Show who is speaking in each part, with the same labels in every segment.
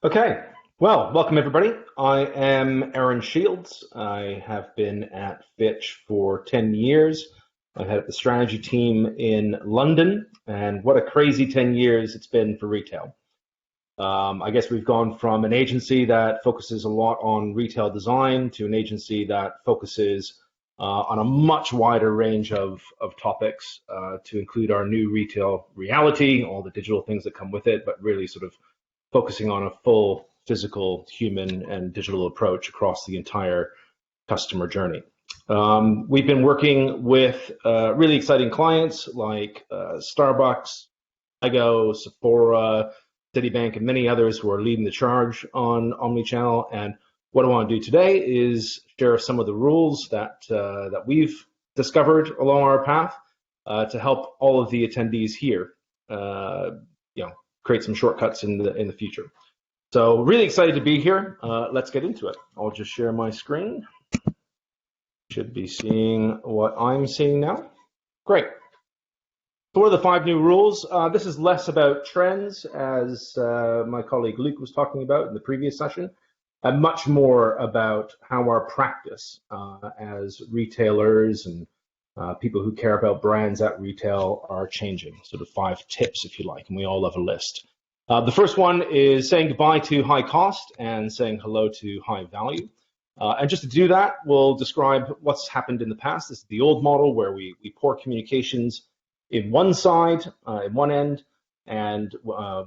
Speaker 1: Okay, well, welcome everybody. I am Aaron Shields. I have been at Fitch for 10 years. I head up the strategy team in London, and what a crazy 10 years it's been for retail. I guess we've gone from an agency that focuses a lot on retail design to an agency that focuses on a much wider range of topics to include our new retail reality, all the digital things that come with it, but really sort of focusing on a full physical, human, and digital approach across the entire customer journey. We've been working with really exciting clients like Starbucks, Lego, Sephora, Citibank, and many others who are leading the charge on omnichannel. And what I want to do today is share some of the rules that we've discovered along our path to help all of the attendees here, create some shortcuts in the future. So really excited to be here. Let's get into it. I'll just share my screen. Should be seeing what I'm seeing now. Great. So what are the 5 new rules? This is less about trends, as my colleague Luke was talking about in the previous session, and much more about how our practice as retailers and people who care about brands at retail are changing. Sort of 5 tips, if you like, and we all have a list. The first one is saying goodbye to high cost and saying hello to high value. And just to do that, we'll describe what's happened in the past. This is the old model where we pour communications in one side, in one end, and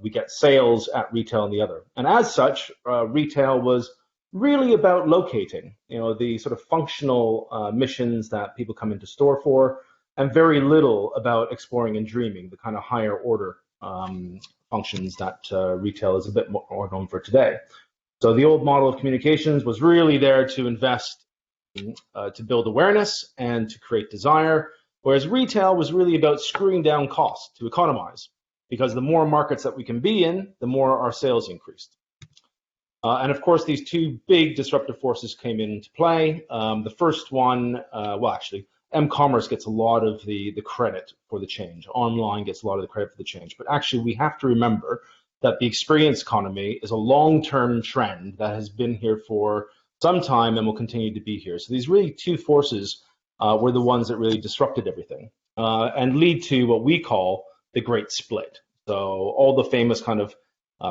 Speaker 1: we get sales at retail on the other. And as such, retail was really about locating, the sort of functional missions that people come into store for, and very little about exploring and dreaming, the kind of higher order functions that retail is a bit more known for today. So the old model of communications was really there to invest, to build awareness and to create desire, whereas retail was really about screwing down costs to economize, because the more markets that we can be in, the more our sales increased. And of course, these 2 big disruptive forces came into play. The first one, m-commerce gets a lot of the credit for the change. Online gets a lot of the credit for the change. But actually, we have to remember that the experience economy is a long-term trend that has been here for some time and will continue to be here. So these really 2 forces were the ones that really disrupted everything and lead to what we call the Great Split. So all the famous kind of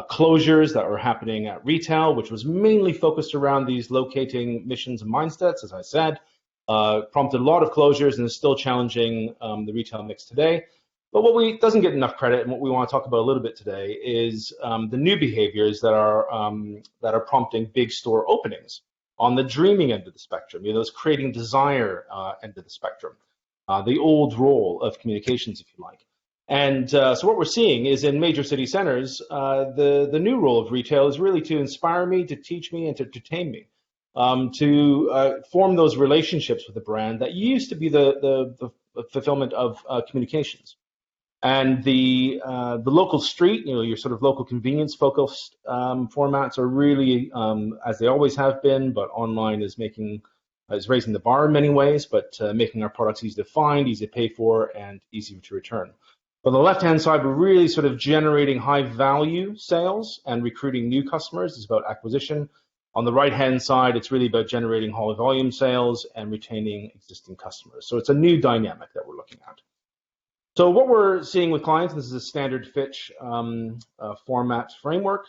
Speaker 1: closures that were happening at retail, which was mainly focused around these locating missions and mindsets, as I said, prompted a lot of closures and is still challenging the retail mix today. But what doesn't get enough credit, and what we want to talk about a little bit today, is the new behaviors that are prompting big store openings on the dreaming end of the spectrum. Those creating desire end of the spectrum, the old role of communications, if you like. And so what we're seeing is in major city centers, the new role of retail is really to inspire me, to teach me, and to entertain me, to form those relationships with the brand that used to be the fulfillment of communications. And the local street, your sort of local convenience-focused formats are really, as they always have been, but online is raising the bar in many ways, but making our products easy to find, easy to pay for, and easy to return. On the left-hand side, we're really sort of generating high-value sales and recruiting new customers. It's about acquisition. On the right-hand side, it's really about generating high-volume sales and retaining existing customers. So it's a new dynamic that we're looking at. So what we're seeing with clients, this is a standard Fitch format framework,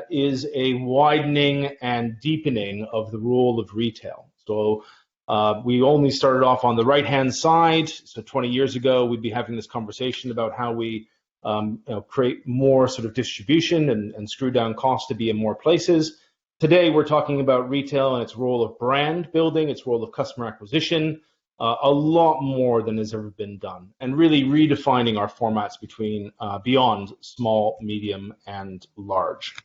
Speaker 1: is a widening and deepening of the role of retail. So we only started off on the right-hand side. So 20 years ago, we'd be having this conversation about how we create more sort of distribution and screw down costs to be in more places. Today, we're talking about retail and its role of brand building, its role of customer acquisition, a lot more than has ever been done, and really redefining our formats beyond small, medium, and large.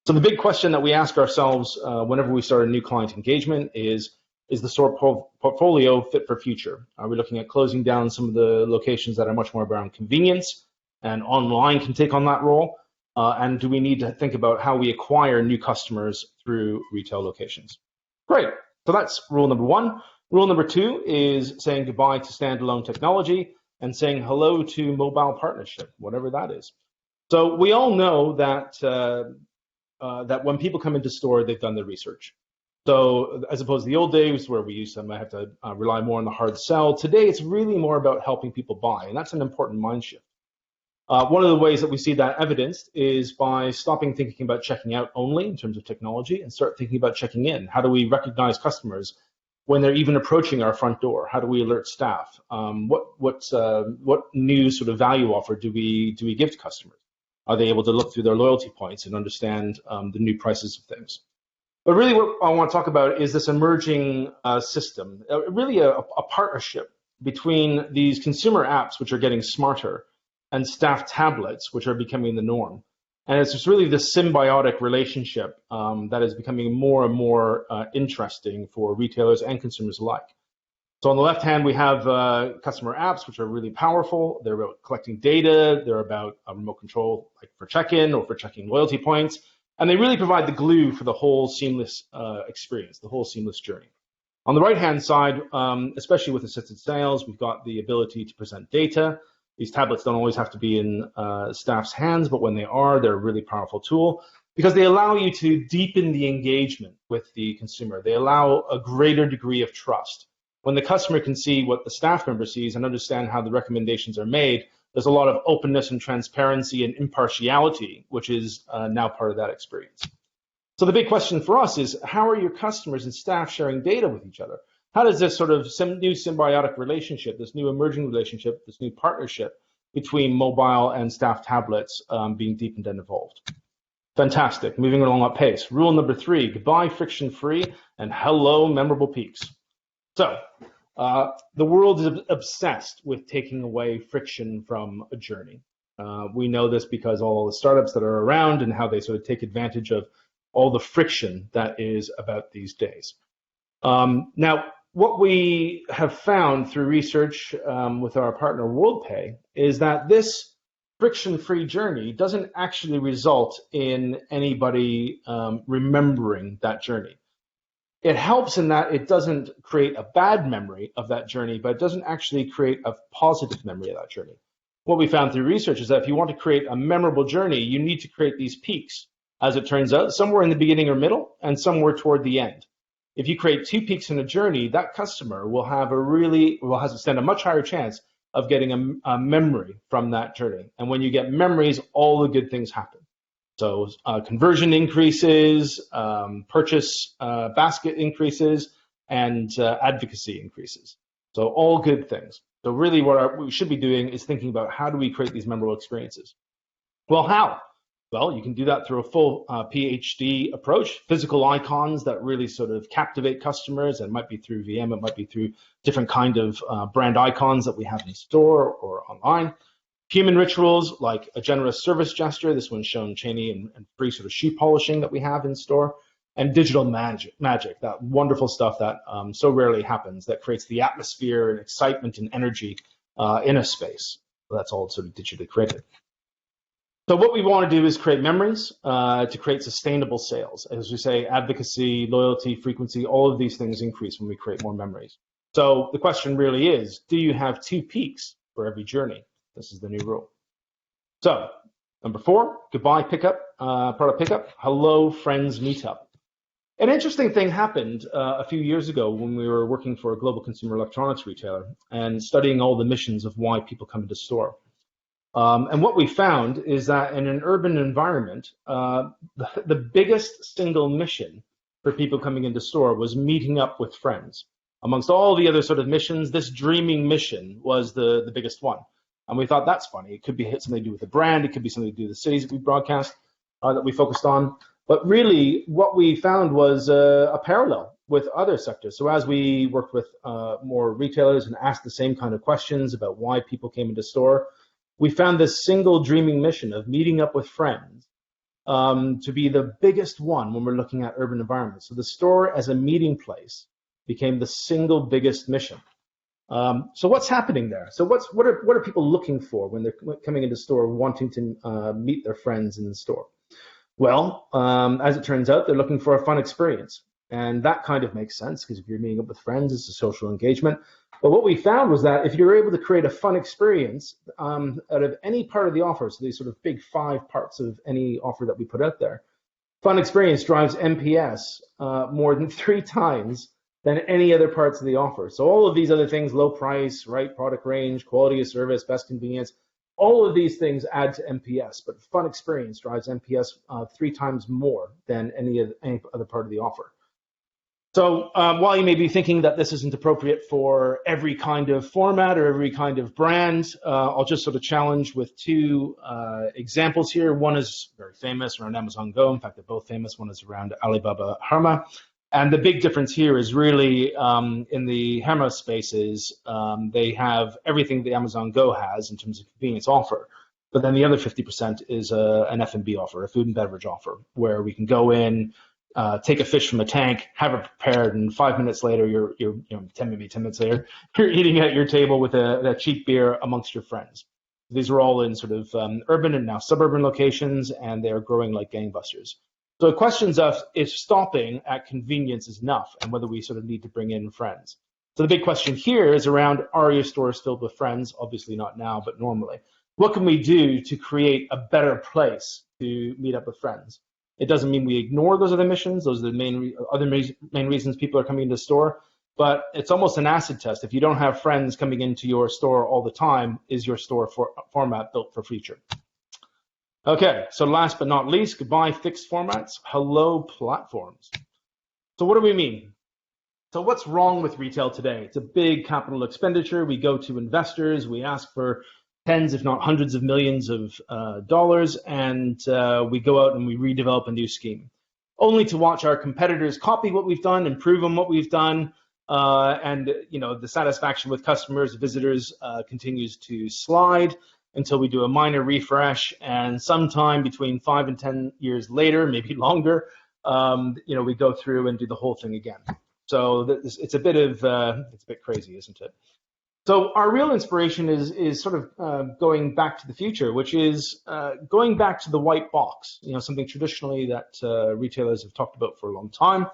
Speaker 1: So the big question that we ask ourselves whenever we start a new client engagement is the store portfolio fit for future? Are we looking at closing down some of the locations that are much more around convenience, and online can take on that role? And do we need to think about how we acquire new customers through retail locations? Great. So that's rule number 1. Rule number 2 is saying goodbye to standalone technology and saying hello to mobile partnership, whatever that is. So we all know that that when people come into store, they've done their research. So as opposed to the old days where we used to have to rely more on the hard sell, today it's really more about helping people buy, and that's an important mind shift. One of the ways that we see that evidenced is by stopping thinking about checking out only in terms of technology and start thinking about checking in. How do we recognize customers when they're even approaching our front door? How do we alert staff? What new sort of value offer do we give to customers? Are they able to look through their loyalty points and understand the new prices of things? But really what I want to talk about is this emerging system, really a partnership between these consumer apps, which are getting smarter, and staff tablets, which are becoming the norm. And it's just really this symbiotic relationship that is becoming more and more interesting for retailers and consumers alike. So on the left hand, we have customer apps, which are really powerful. They're about collecting data. They're about remote control, like for check-in or for checking loyalty points. And they really provide the glue for the whole seamless experience, the whole seamless journey. On the right-hand side, especially with assisted sales, we've got the ability to present data. These tablets don't always have to be in staff's hands, but when they are, they're a really powerful tool because they allow you to deepen the engagement with the consumer. They allow a greater degree of trust. When the customer can see what the staff member sees and understand how the recommendations are made, there's a lot of openness and transparency and impartiality, which is now part of that experience. So the big question for us is, how are your customers and staff sharing data with each other? How does this sort of new symbiotic relationship, this new emerging relationship, this new partnership between mobile and staff tablets being deepened and evolved? Fantastic. Moving along at pace. Rule number 3, goodbye friction-free and hello memorable peaks. So the world is obsessed with taking away friction from a journey. We know this because all the startups that are around and how they sort of take advantage of all the friction that is about these days. Now, what we have found through research with our partner WorldPay is that this friction-free journey doesn't actually result in anybody remembering that journey. It helps in that it doesn't create a bad memory of that journey, but it doesn't actually create a positive memory of that journey. What we found through research is that if you want to create a memorable journey, you need to create these peaks, as it turns out, somewhere in the beginning or middle and somewhere toward the end. If you create 2 peaks in a journey, that customer will stand a much higher chance of getting a memory from that journey. And when you get memories, all the good things happen. So conversion increases, purchase basket increases, and advocacy increases. So all good things. So really what we should be doing is thinking about how do we create these memorable experiences? Well, how? Well, you can do that through a full PhD approach, physical icons that really sort of captivate customers. It might be through VM, it might be through different kind of brand icons that we have in store or online. Human rituals like a generous service gesture. This one's shown Cheney and free sort of shoe polishing that we have in store. And digital magic, that wonderful stuff that so rarely happens, that creates the atmosphere and excitement and energy in a space. So that's all sort of digitally created. So what we want to do is create memories to create sustainable sales. As we say, advocacy, loyalty, frequency, all of these things increase when we create more memories. So the question really is, do you have 2 peaks for every journey? This is the new rule. So number 4, goodbye pickup, product pickup, hello friends meetup. An interesting thing happened a few years ago when we were working for a global consumer electronics retailer and studying all the missions of why people come into store. And what we found is that in an urban environment, the biggest single mission for people coming into store was meeting up with friends. Amongst all the other sort of missions, this dreaming mission was the biggest one. And we thought that's funny. It could be something to do with the brand. It could be something to do with the cities that we broadcast, that we focused on. But really, what we found was a parallel with other sectors. So as we worked with more retailers and asked the same kind of questions about why people came into store, we found this single dreaming mission of meeting up with friends to be the biggest one when we're looking at urban environments. So the store as a meeting place became the single biggest mission. So what's happening there? So what are people looking for when they're coming into store, wanting to meet their friends in the store? Well, as it turns out, they're looking for a fun experience. And that kind of makes sense because if you're meeting up with friends, it's a social engagement. But what we found was that if you're able to create a fun experience out of any part of the offer, so these sort of big 5 parts of any offer that we put out there, Fun experience drives NPS more than 3 times than any other parts of the offer. So all of these other things, low price, right product range, quality of service, best convenience, all of these things add to NPS, but fun experience drives NPS 3 times more than any other part of the offer. So while you may be thinking that this isn't appropriate for every kind of format or every kind of brand, I'll just sort of challenge with 2 examples here. One is very famous around Amazon Go. In fact, they're both famous. One is around Alibaba Herma. And the big difference here is really in the Herma spaces, they have everything the Amazon Go has in terms of convenience offer. But then the other 50% is an F&B offer, a food and beverage offer, where we can go in, take a fish from a tank, have it prepared, and 5 minutes later, maybe 10 minutes later, you're eating at your table with a cheap beer amongst your friends. These are all in sort of urban and now suburban locations, and they're growing like gangbusters. So the questions of if stopping at convenience is enough, and whether we sort of need to bring in friends. So the big question here is around, are your stores filled with friends? Obviously not now, but normally. What can we do to create a better place to meet up with friends? It doesn't mean we ignore those other missions. Those are the main reasons people are coming into the store. But it's almost an acid test. If you don't have friends coming into your store all the time, is your store format built for future? Okay, so last but not least, goodbye fixed formats, hello platforms. So what do we mean? So what's wrong with retail today? It's a big capital expenditure. We go to investors, we ask for tens, if not hundreds of millions of dollars, and we go out and we redevelop a new scheme, only to watch our competitors copy what we've done, improve on what we've done, and the satisfaction with customers, visitors continues to slide until we do a minor refresh, and sometime between 5 and 10 years later, maybe longer, we go through and do the whole thing again. So it's a bit crazy, isn't it? So our real inspiration is sort of going back to the future, which is going back to the white box, something traditionally that retailers have talked about for a long time,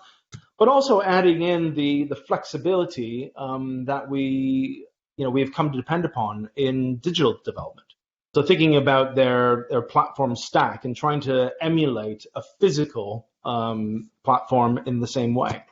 Speaker 1: but also adding in the flexibility that we have come to depend upon in digital development. So thinking about their platform stack and trying to emulate a physical platform in the same way.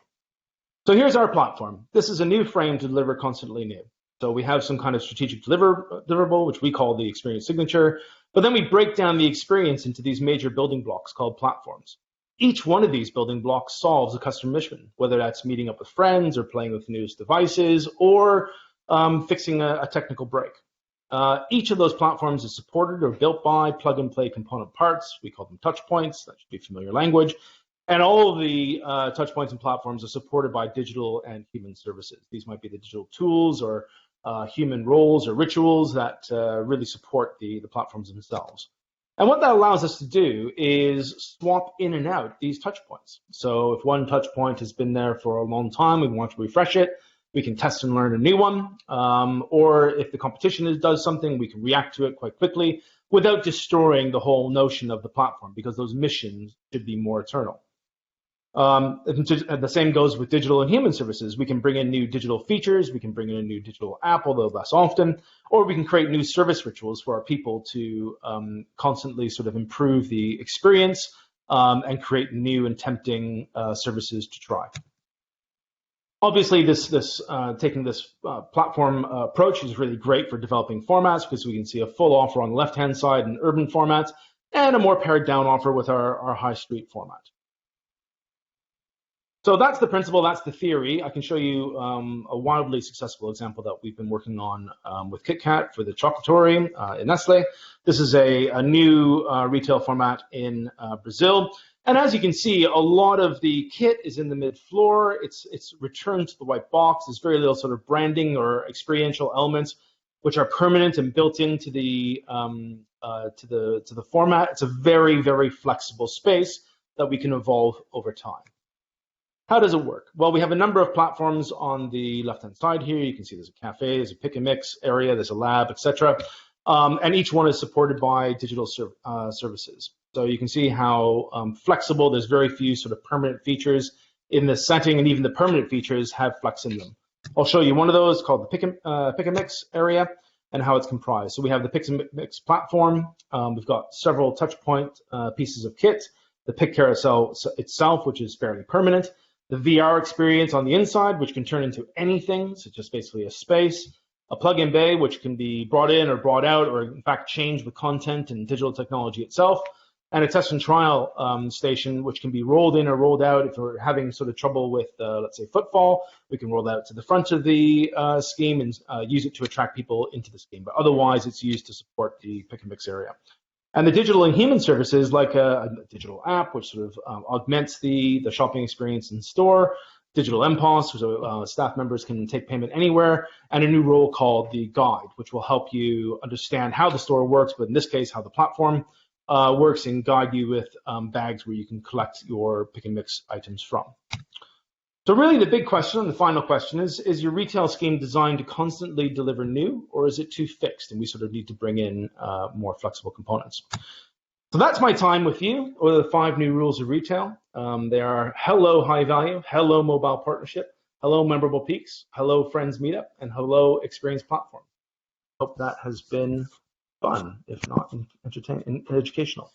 Speaker 1: So here's our platform. This is a new frame to deliver constantly new. So we have some kind of strategic deliverable, which we call the experience signature, but then we break down the experience into these major building blocks called platforms. Each one of these building blocks solves a customer mission, whether that's meeting up with friends or playing with the newest devices or fixing a technical break. Each of those platforms is supported or built by plug-and-play component parts. We call them touch points. That should be familiar language. And all of the touch points and platforms are supported by digital and human services. These might be the digital tools or human roles or rituals that really support the platforms themselves. And what that allows us to do is swap in and out these touch points. So if one touch point has been there for a long time, we want to refresh it, we can test and learn a new one. Or if the competition does something, we can react to it quite quickly without destroying the whole notion of the platform, because those missions should be more eternal. The same goes with digital and human services. We can bring in new digital features, we can bring in a new digital app, although less often, or we can create new service rituals for our people to constantly sort of improve the experience and create new and tempting services to try. Obviously, taking this platform approach is really great for developing formats, because we can see a full offer on the left-hand side in urban formats and a more pared down offer with our high street format. So that's the principle, that's the theory. I can show you a wildly successful example that we've been working on with KitKat for the Chocolatory in Nestle. This is a new retail format in Brazil. And as you can see, a lot of the kit is in the mid-floor. It's returned to the white box. There's very little sort of branding or experiential elements which are permanent and built into the format. It's a very, very flexible space that we can evolve over time. How does it work? Well, we have a number of platforms on the left-hand side here. You can see there's a cafe, there's a pick and mix area, there's a lab, etc. And each one is supported by digital services. So you can see how flexible. There's very few sort of permanent features in this setting, and even the permanent features have flex in them. I'll show you one of those called the pick and mix area and how it's comprised. So we have the pick and mix platform. We've got several touch point pieces of kit. the pick carousel itself, which is fairly permanent, the VR experience on the inside, which can turn into anything, so just basically a space, a plug-in bay, which can be brought in or brought out, or in fact change with content and digital technology itself, and a test and trial station, which can be rolled in or rolled out. If we're having sort of trouble with, let's say, footfall, we can roll that out to the front of the scheme and use it to attract people into the scheme. But otherwise, it's used to support the pick and mix area. And the digital and human services, like a digital app, which sort of augments the shopping experience in store, digital MPOS, so staff members can take payment anywhere, and a new role called the guide, which will help you understand how the store works, but in this case, how the platform works, and guide you with bags where you can collect your pick and mix items from. So really the big question, and the final question, is your retail scheme designed to constantly deliver new, or is it too fixed and we sort of need to bring in more flexible components? So that's my time with you, or the 5 new rules of retail. They are hello high value, hello mobile partnership, hello memorable peaks, hello friends meetup, and hello experience platform. Hope that has been fun, if not entertaining and educational.